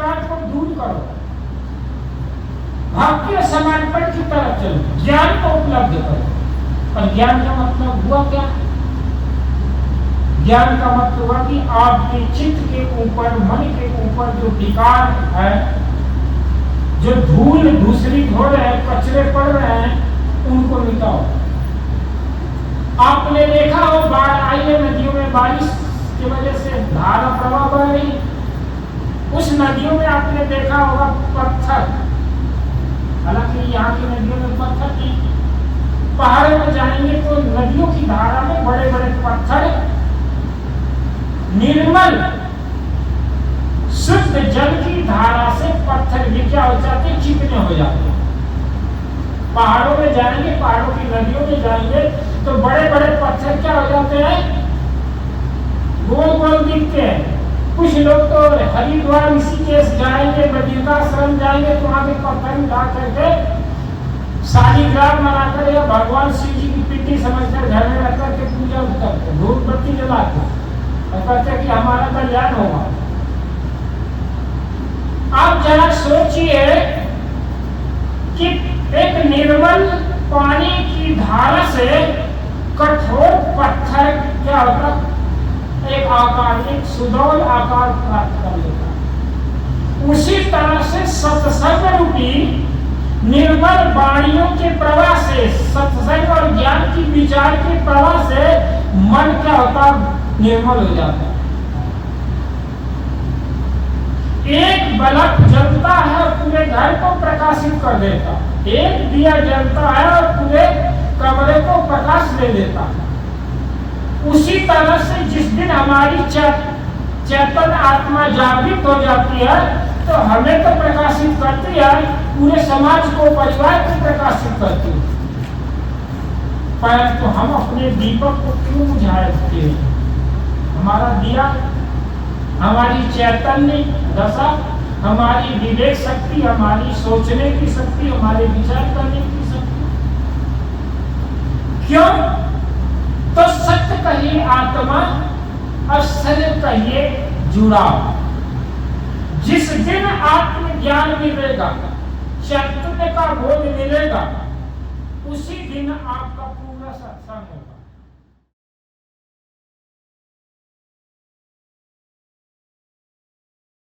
निर्विकार को दूर करो, भक्ति समर्पण की तरफ चलो, ज्ञान को उपलब्ध करो। और ज्ञान का मतलब हुआ क्या? ज्ञान का मतलब हुआ कि आपके चित्त के ऊपर, मन के ऊपर जो विकार है, जो धूल दूसरी हो रहे हैं, कचरे पड़ रहे हैं, उनको मिटाओ। आपने देखा हो बाढ़ आई है नदियों में, बारिश की वजह से धारा प्रवाह बढ़ रही, उस नदियों में आपने देखा होगा पत्थर, हालांकि यहाँ की नदियों में पत्थर नहीं, पहाड़ों में जाएंगे तो नदियों की धारा में बड़े बड़े पत्थर, निर्मल शुद्ध जल की धारा से पत्थर भी क्या हो जाते हैं, चिकने हो जाते हैं। पहाड़ों में जाएंगे, पहाड़ों की नदियों में जाएंगे तो बड़े बड़े पत्थर क्या हो जाते हैं, गोल गोल दिखते हैं। कुछ लोग तो हरिद्वार ऋषिकेश जाएंगे, बद्रिकाश्रम जाएंगे तो वहां के पत्थर उठा करके शालिग्राम बनाकर या भगवान शिव जी की पिंडी समझकर घर में रख करके पूजा करते, धूप बत्ती जलाते और कहते कि हमारा कल्याण होगा। आप जरा सोचिए कि एक निर्मल पानी की धारा से कठोर पत्थर क्या होता, एक आकार, एक सुडौल आकार प्राप्त कर लेता। उसी तरह से सत्संग रूपी निर्मल वाणियों के प्रवाह से, सत्संग और ज्ञान की विचार के प्रवाह से मन क्या होता, निर्मल हो जाता है। एक बल्ब जलता है और पूरे घर को प्रकाशित कर देता, एक दिया जलता है और पूरे कमरे को प्रकाश दे देता। उसी तरह से जिस दिन हमारी चेतन आत्मा जागृत हो जाती है तो हमें तो प्रकाशित करती है, पूरे समाज को, परिवार को प्रकाशित करती है। परंतु हम अपने दीपक को क्यों बुझाते हैं? हमारा दिया, हमारी चैतन्य दशा, हमारी विवेक शक्ति, हमारी सोचने की शक्ति, हमारे विचार करने की शक्ति क्यों? तो सत्य कहिए आत्मा और शरीर कहिए जुड़ाव। जिस दिन आत्मज्ञान मिलेगा, चैतन्य का बोध मिलेगा, उसी दिन आपका